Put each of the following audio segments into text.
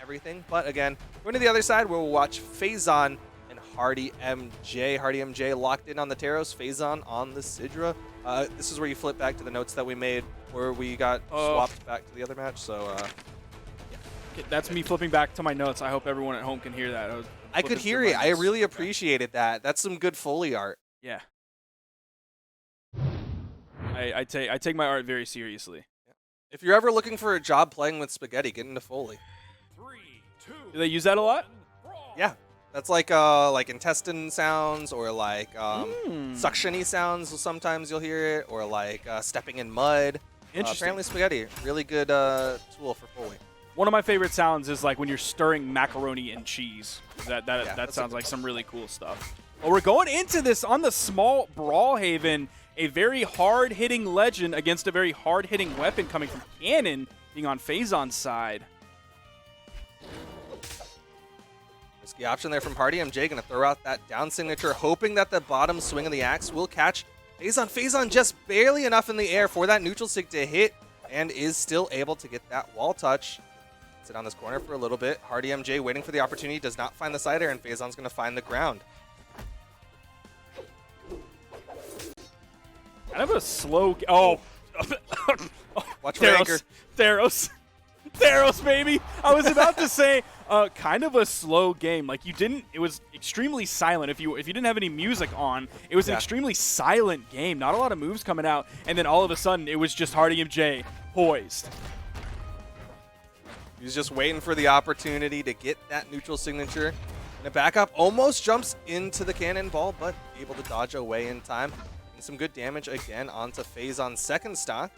everything. But again, going to the other side, we'll watch Phazon and Hardymj. Hardymj locked in on the Taros, Phazon on the Sidra. This is where you flip back to the notes that we made, where we got swapped back to the other match. So yeah. That's me flipping back to my notes. I hope everyone at home can hear that. I could hear it. I really appreciated that. That's some good Foley art. Yeah. I take my art very seriously. If you're ever looking for a job playing with spaghetti, get into Foley. 3, 2, Do they use that a lot? Yeah. That's like intestine sounds or like suction-y sounds. Sometimes you'll hear it, or like stepping in mud. Interesting. Apparently spaghetti, really good tool for Foley. One of my favorite sounds is like when you're stirring macaroni and cheese. That Yeah, sounds like some really cool stuff. Well, we're going into this on the small Brawlhaven, a very hard-hitting legend against a very hard-hitting weapon coming from Cannon, being on Phazon's side. Risky option there from Hardymj, going to throw out that down signature, hoping that the bottom swing of the axe will catch Phazon. Phazon just barely enough in the air for that neutral stick to hit, and is still able to get that wall touch. Sit on this corner for a little bit. Hardymj waiting for the opportunity, does not find the side air, and Phazon's going to find the ground. Kind of a slow... Oh. Watch for anchor. Theros. Theros, baby. I was about to say, kind of a slow game. Like, it was extremely silent. If you didn't have any music on, it was an extremely silent game. Not a lot of moves coming out. And then all of a sudden, it was just Hardymj poised. He was just waiting for the opportunity to get that neutral signature. And a backup almost jumps into the cannonball, but able to dodge away in time. And some good damage again onto Phazon's second stock.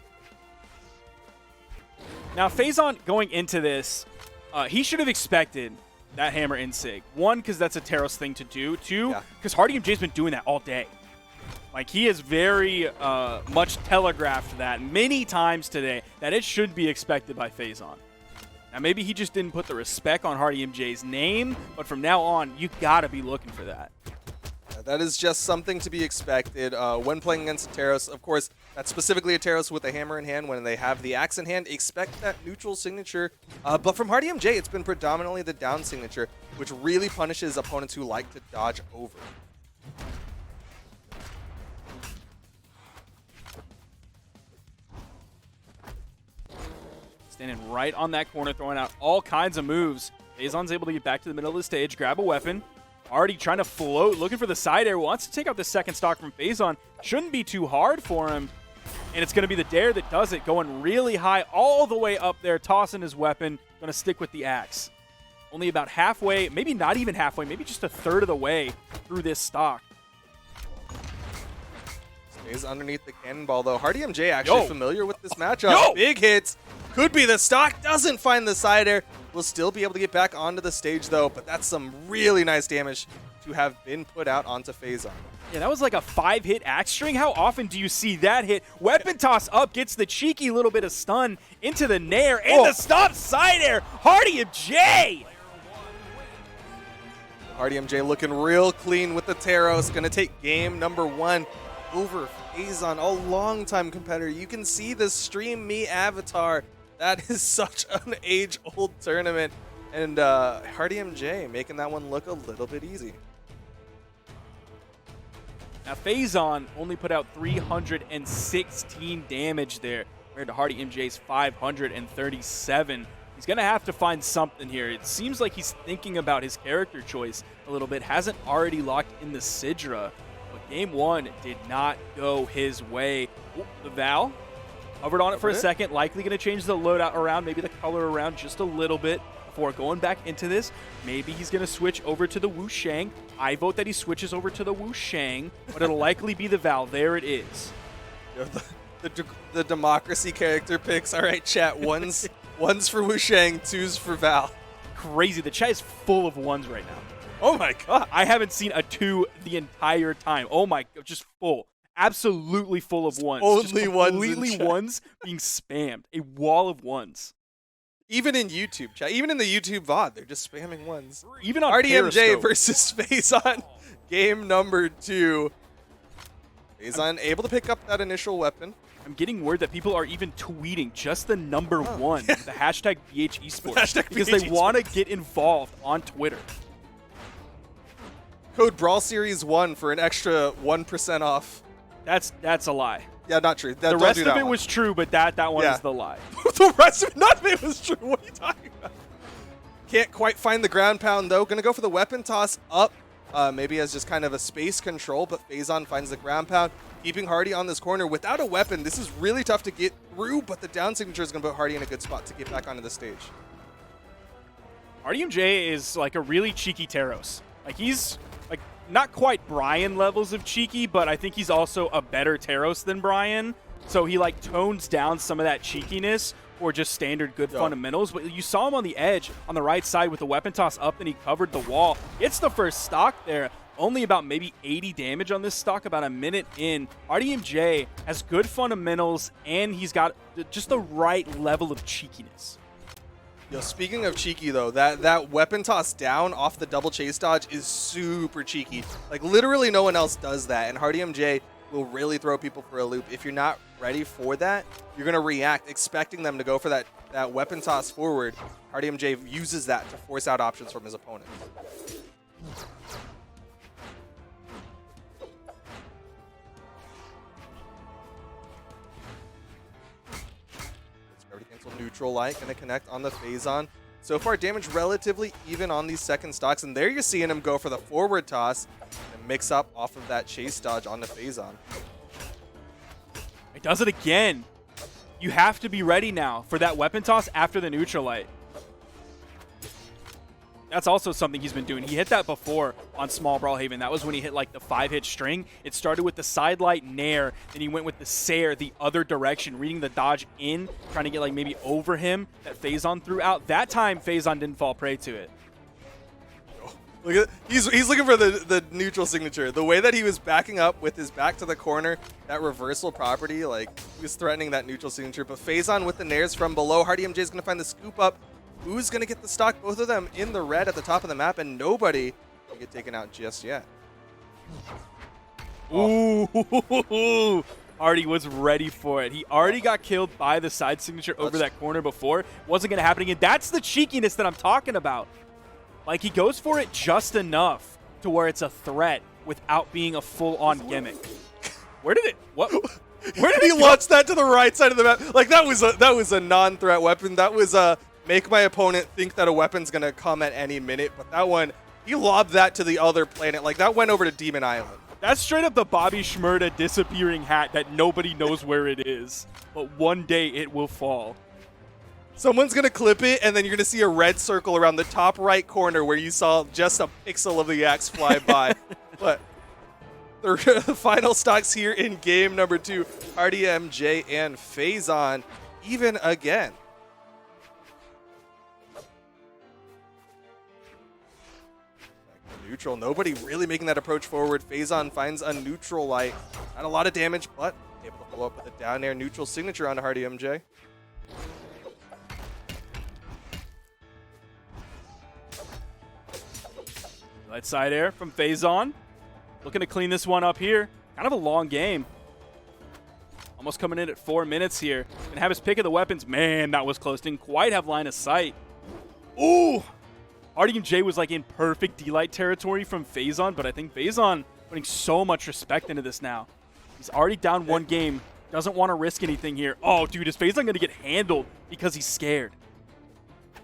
Now, Phazon going into this, he should have expected that hammer in sig. One, because that's a Taros thing to do. Two, because Hardymj's been doing that all day. Like, he has very much telegraphed that many times today that it should be expected by Phazon. Now, maybe he just didn't put the respect on Hardymj's name, but from now on, you got to be looking for that. That is just something to be expected when playing against a Taros. Of course, that's specifically a Taros with a hammer in hand. When they have the axe in hand, expect that neutral signature. But from Hardymj, it's been predominantly the down signature, which really punishes opponents who like to dodge over. Standing right on that corner, throwing out all kinds of moves. Phazon's able to get back to the middle of the stage, grab a weapon. Already trying to float, looking for the side air. Wants to take out the second stock from Phazon. Shouldn't be too hard for him. And it's going to be the Dare that does it, going really high all the way up there, tossing his weapon. Going to stick with the axe. Only about halfway, maybe not even halfway, maybe just a third of the way through this stock. Stays underneath the cannonball, though. Hardymj actually familiar with this matchup. Big hits. Could be the stock. Doesn't find the side air. Will still be able to get back onto the stage, though. But that's some really nice damage to have been put out onto Phazon. Yeah, that was like a 5-hit axe string. How often do you see that hit? Weapon toss up, gets the cheeky little bit of stun into the nair, and the stop side air. Hardymj! Hardymj looking real clean with the Taros. Going to take game number 1 over Phazon, a longtime competitor. You can see the Stream Me avatar. That is such an age-old tournament. And Hardymj making that one look a little bit easy. Now, Phazon only put out 316 damage there, compared to Hardymj's 537. He's going to have to find something here. It seems like he's thinking about his character choice a little bit. Hasn't already locked in the Sidra. But game 1 did not go his way. Ooh, the Val hovered on it for a second. Likely going to change the loadout around, maybe the color around just a little bit before going back into this. Maybe he's going to switch over to the Wu Shang. I vote that he switches over to the Wu Shang, but it'll likely be the Val. There it is. The democracy character picks. All right, chat. One's for Wu Shang, 2's for Val. Crazy. The chat is full of 1s right now. Oh my god. I haven't seen a 2 the entire time. Oh my god, just full. Absolutely full of 1s. Only just 1s. Completely 1s being spammed. A wall of 1s. Even in YouTube chat, even in the YouTube VOD, they're just spamming 1s. Even on Hardymj Periscope. versus Phazon, game number 2. Phazon able to pick up that initial weapon. I'm getting word that people are even tweeting just the number one, the hashtag BH Esports, Hashtag because BH they want to get involved on Twitter. Code Brawlseries1 for an extra 1% off. That's a lie. Yeah, not true. The rest of it was true, but that one is the lie. The rest of it, none of it was true. What are you talking about? Can't quite find the ground pound, though. Gonna go for the weapon toss up, maybe as just kind of a space control, but Phazon finds the ground pound, keeping Hardy on this corner. Without a weapon, this is really tough to get through, but the down signature is gonna put Hardy in a good spot to get back onto the stage. Hardymj is like a really cheeky Teros. Like, he's like not quite Brian levels of cheeky, but I think he's also a better Teros than Brian. So he like tones down some of that cheekiness or just standard good fundamentals. But you saw him on the edge on the right side with the weapon toss up, and he covered the wall. It's the first stock there. Only about maybe 80 damage on this stock, about a minute in. Hardymj has good fundamentals, and he's got just the right level of cheekiness. Yo, speaking of cheeky, though, that weapon toss down off the double chase dodge is super cheeky. Like, literally no one else does that, and Hardymj will really throw people for a loop. If you're not ready for that, you're going to react, expecting them to go for that weapon toss forward. Hardymj uses that to force out options from his opponent. Cancel neutral light, going to connect on the Phazon. So far, damage relatively even on these second stocks, and there you're seeing him go for the forward toss and mix up off of that chase dodge on the Phazon. It does it again. You have to be ready now for that weapon toss after the neutral light. That's also something he's been doing. He hit that before on small Brawlhaven. That was when he hit like the 5-hit string. It started with the side light nair, then he went with the Sair the other direction, reading the dodge in, trying to get like maybe over him that Phazon threw out. That time, Phazon didn't fall prey to it. Look at he's looking for the neutral signature. The way that he was backing up with his back to the corner, that reversal property, like he was threatening that neutral signature. But Phazon with the nairs from below. Hardymj is going to find the scoop up. Who's going to get the stock? Both of them in the red at the top of the map, and nobody can get taken out just yet. Ooh, Hardy was ready for it. He already got killed by the side signature over that corner before. Wasn't going to happen again. That's the cheekiness that I'm talking about. Like, he goes for it just enough to where it's a threat without being a full-on gimmick. Where did it? What? Where did he launch that to the right side of the map? Like, that was a non-threat weapon. That was a make my opponent think that a weapon's gonna come at any minute. But that one, he lobbed that to the other planet. Like, that went over to Demon Island. That's straight up the Bobby Shmurda disappearing hat that nobody knows where it is. But one day it will fall. Someone's going to clip it, and then you're going to see a red circle around the top right corner where you saw just a pixel of the axe fly by. But the final stocks here in game number 2, Hardymj and Phazon even again. Neutral, nobody really making that approach forward. Phazon finds a neutral light. Not a lot of damage, but able to follow up with a down air neutral signature on Hardymj. Light side air from Phazon. Looking to clean this one up here. Kind of a long game. Almost coming in at 4 minutes here. Gonna have his pick of the weapons. Man, that was close. Didn't quite have line of sight. Ooh! Hardymj was like in perfect D-Light territory from Phazon, but I think Phazon putting so much respect into this now. He's already down one game. Doesn't want to risk anything here. Oh, dude, is Phazon going to get handled because he's scared?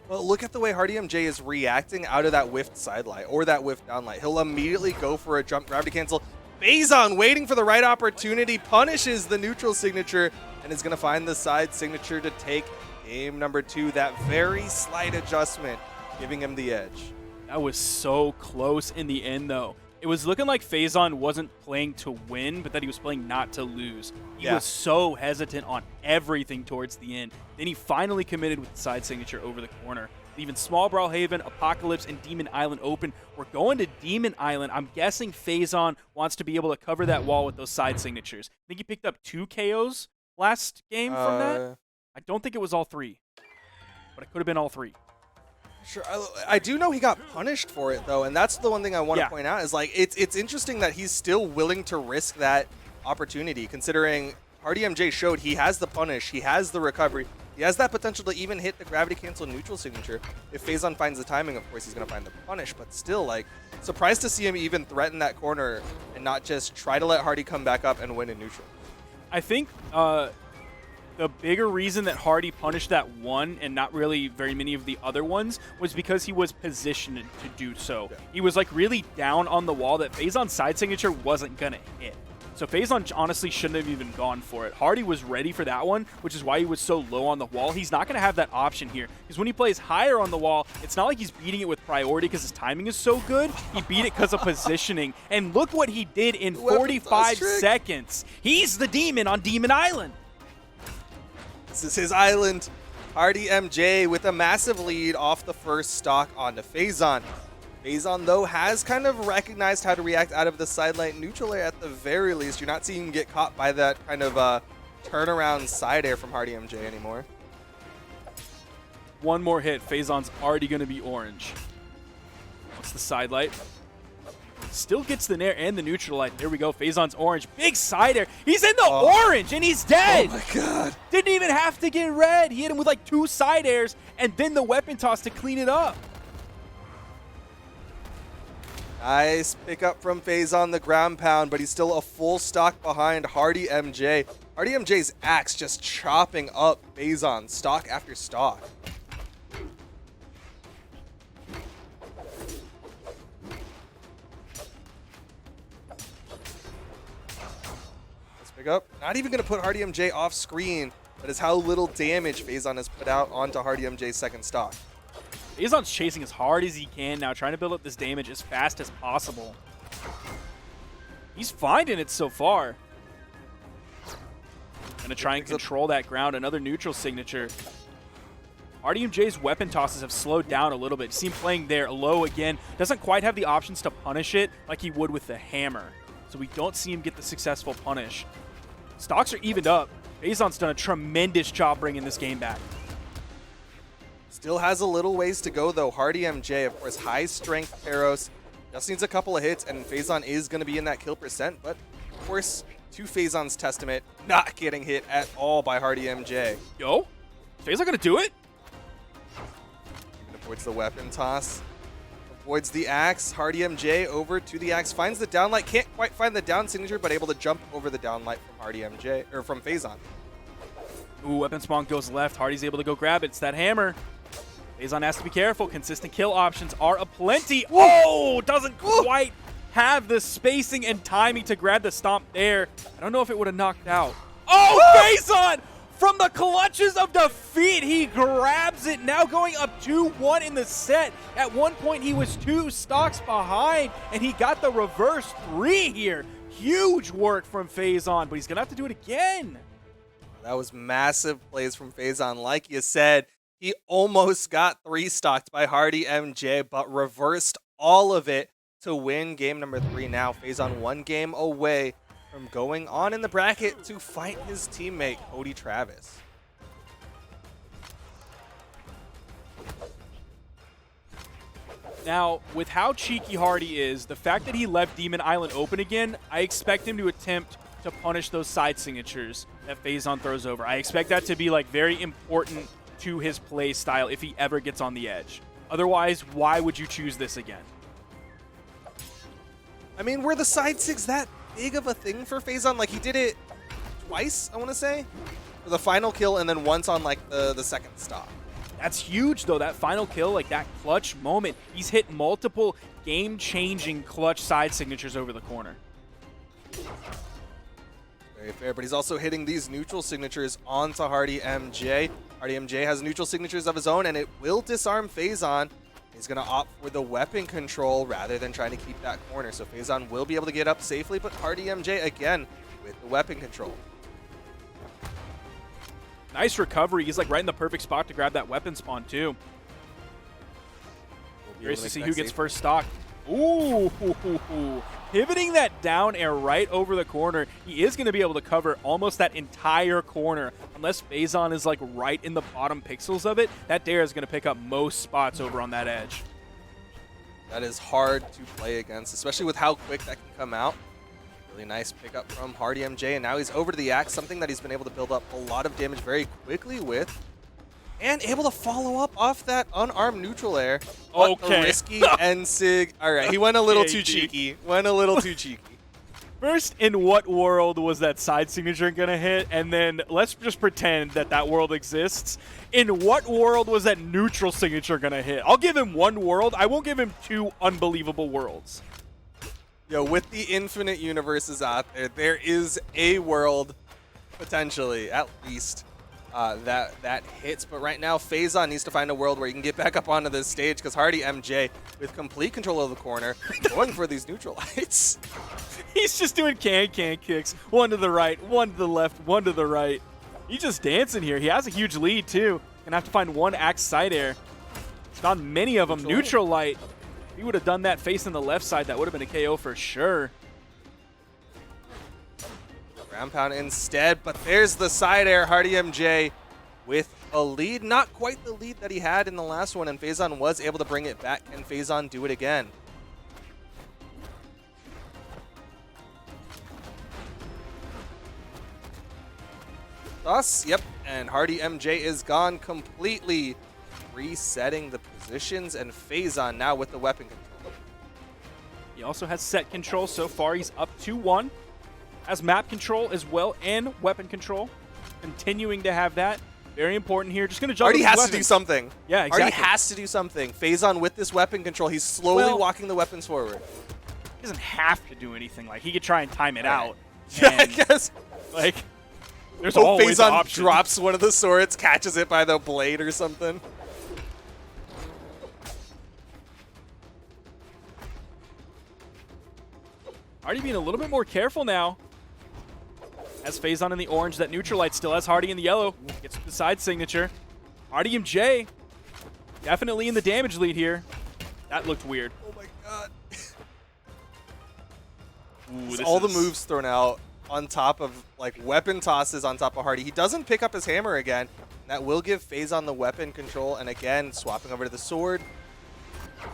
Well, look at the way Hardymj is reacting out of that whiffed side light or that whiffed down light. He'll immediately go for a jump gravity cancel. Phazon waiting for the right opportunity, punishes the neutral signature, and is going to find the side signature to take game number 2. That very slight adjustment giving him the edge. That was so close in the end, though. It was looking like Phazon wasn't playing to win, but that he was playing not to lose. He was so hesitant on everything towards the end. Then he finally committed with the side signature over the corner. Leaving small Brawlhaven, Apocalypse, and Demon Island open. We're going to Demon Island. I'm guessing Phazon wants to be able to cover that wall with those side signatures. I think he picked up 2 KOs last game from that. I don't think it was all 3, but it could have been all 3. Sure, I do know he got punished for it, though, and that's the one thing I want to point out is, like, it's interesting that he's still willing to risk that opportunity, considering Hardymj showed he has the punish, he has the recovery, he has that potential to even hit the gravity cancel neutral signature. If Phazon finds the timing, of course, he's going to find the punish, but still, like, surprised to see him even threaten that corner and not just try to let Hardy come back up and win in neutral. I think the bigger reason that Hardy punished that one and not really very many of the other ones was because he was positioned to do so. Yeah. He was like really down on the wall that Phazon's side signature wasn't going to hit. So Phazon honestly shouldn't have even gone for it. Hardy was ready for that one, which is why he was so low on the wall. He's not going to have that option here because when he plays higher on the wall, it's not like he's beating it with priority because his timing is so good. He beat it because of positioning. And look what he did in 45 seconds. He's the demon on Demon Island. This is his island. Hardymj with a massive lead off the first stock onto Phazon. Phazon, though, has kind of recognized how to react out of the sideline neutral air at the very least. You're not seeing him get caught by that kind of turnaround side air from Hardymj anymore. One more hit. Phazon's already going to be orange. What's the side light? Still gets the nair and the neutral light. There we go. Phazon's orange. Big side air. He's in the orange, and he's dead. Oh, my God. Didn't even have to get red. He hit him with like 2 side airs, and then the weapon toss to clean it up. Nice pickup from Phazon, the ground pound, but he's still a full stock behind Hardymj. Hardymj's axe just chopping up Phazon stock after stock. Let's pick up. Not even going to put Hardymj off screen, but is how little damage Phazon has put out onto Hardymj's second stock. Phazon's chasing as hard as he can now, trying to build up this damage as fast as possible. He's finding it so far. Gonna try and control that ground. Another neutral signature. Hardymj's weapon tosses have slowed down a little bit. See him playing there low again. Doesn't quite have the options to punish it like he would with the hammer. So we don't see him get the successful punish. Stocks are evened up. Phazon's done a tremendous job bringing this game back. Still has a little ways to go, though. Hardymj, of course, high strength Peros. Just needs a couple of hits, and Phazon is going to be in that kill percent. But, of course, to Phazon's testament, not getting hit at all by Hardymj. Yo, is Phazon going to do it? Even avoids the weapon toss. Avoids the axe. Hardymj over to the axe. Finds the down light. Can't quite find the down signature, but able to jump over the down light from Hardymj, or from Phazon. Ooh, weapon spawn goes left. Hardy's able to go grab it. It's that hammer. Phazon has to be careful. Consistent kill options are aplenty. Oh, doesn't quite have the spacing and timing to grab the stomp there. I don't know if it would have knocked out. Oh, Phazon! From the clutches of defeat, he grabs it. Now going up 2-1 in the set. At one point, he was 2 stocks behind, and he got the reverse 3 here. Huge work from Phazon, but he's going to have to do it again. That was massive plays from Phazon. Like you said, he almost got 3 stocked by Hardymj, but reversed all of it to win game number 3. Now Phazon 1 game away from going on in the bracket to fight his teammate, Cody Travis. Now, with how cheeky Hardy is, the fact that he left Demon Island open again, I expect him to attempt to punish those side signatures that Phazon throws over. I expect that to be like very important to his play style if he ever gets on the edge. Otherwise, why would you choose this again? I mean, were the side sigs that big of a thing for Phazon? Like, he did it twice, I want to say, for the final kill and then once on like the second stop. That's huge, though. That final kill, like that clutch moment, he's hit multiple game-changing clutch side signatures over the corner. Very fair, but he's also hitting these neutral signatures onto Hardymj. Hardymj has neutral signatures of his own, and it will disarm Phazon. He's going to opt for the weapon control rather than trying to keep that corner. So Phazon will be able to get up safely, but Hardymj again with the weapon control. Nice recovery. He's like right in the perfect spot to grab that weapon spawn too. Curious to see who gets first stock. Ooh, pivoting that down air right over the corner. He is going to be able to cover almost that entire corner. Unless Phazon is like right in the bottom pixels of it, that dare is going to pick up most spots over on that edge. That is hard to play against, especially with how quick that can come out. Really nice pickup from Hardymj, and now he's over to the axe, something that he's been able to build up a lot of damage very quickly with. And able to follow up off that unarmed neutral air. What a risky N-Sig. All right, he went a little too cheeky. Went a little too cheeky. First, in what world was that side signature going to hit? And then let's just pretend that that world exists. In what world was that neutral signature going to hit? I'll give him one world. I won't give him two unbelievable worlds. Yo, with the infinite universes out there, there is a world, potentially, at least, that hits. But right now, Phazon needs to find a world where he can get back up onto this stage, because Hardymj, with complete control of the corner, going for these neutral lights. He's just doing can kicks. One to the right, one to the left, one to the right. He's just dancing here. He has a huge lead, too. Gonna have to find one axe side air. He's found many of them. Neutral light. If he would have done that facing the left side, that would have been a KO for sure. Ground pound instead, but there's the side air. Hardymj with a lead. Not quite the lead that he had in the last one, and Phazon was able to bring it back. Can Phazon do it again? Yep, and Hardymj is gone completely, resetting the positions, and Phazon now with the weapon control. He also has set control so far. He's up 2-1. Has map control as well and weapon control. Continuing to have that. Very important here. Just going to juggle Hardy has to do something. Yeah, exactly. Hardy has to do something. Phazon with this weapon control, he's slowly walking the weapons forward. He doesn't have to do anything. Like, he could try and time it out. Yeah, I guess. Like, there's always an option. Drops one of the swords, catches it by the blade or something. Hardy being a little bit more careful now. Has Phazon in the orange. That neutral light still has Hardy in the yellow. Gets the side signature. Hardymj definitely in the damage lead here. That looked weird. Oh my god. Ooh, all the moves thrown out on top of, like, weapon tosses on top of Hardy. He doesn't pick up his hammer again. That will give Phazon the weapon control, and again, swapping over to the sword.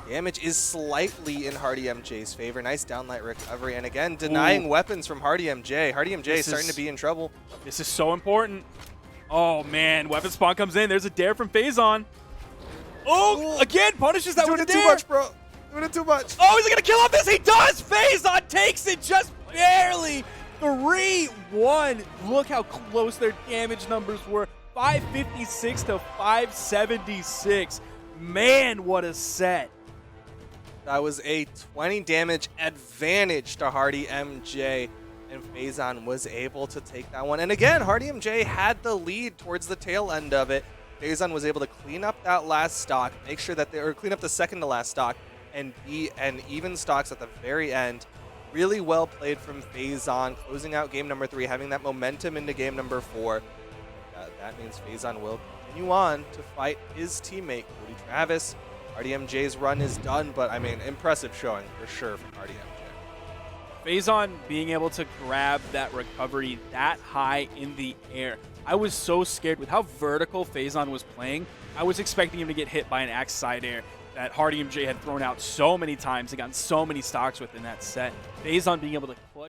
Damage is slightly in Hardymj's favor. Nice downlight recovery, and again, denying weapons from Hardymj. Hardymj is starting to be in trouble. This is so important. Oh, man. Weapon spawn comes in. There's a dare from Phazon. Oh, again, punishes that with a dare. Doing it too much, bro. Doing it too much. Oh, is he going to kill off this? He does! Phazon takes it just barely. 3-1. Look how close their damage numbers were. 556 to 576. Man, what a set. That was a 20 damage advantage to Hardymj, and Phazon was able to take that one. And again, Hardymj had the lead towards the tail end of it. Phazon was able to clean up that last stock, make sure that clean up the second to last stock, and be an even stocks at the very end. Really well played from Phazon, closing out game number 3, having that momentum into game number 4. That means Phazon will continue on to fight his teammate, Cody Travis. Hardymj's run is done, but I mean, impressive showing for sure from Hardymj. Phazon being able to grab that recovery that high in the air. I was so scared with how vertical Phazon was playing. I was expecting him to get hit by an axe side air that Hardymj had thrown out so many times and gotten so many stocks within that set. Phazon being able to clutch.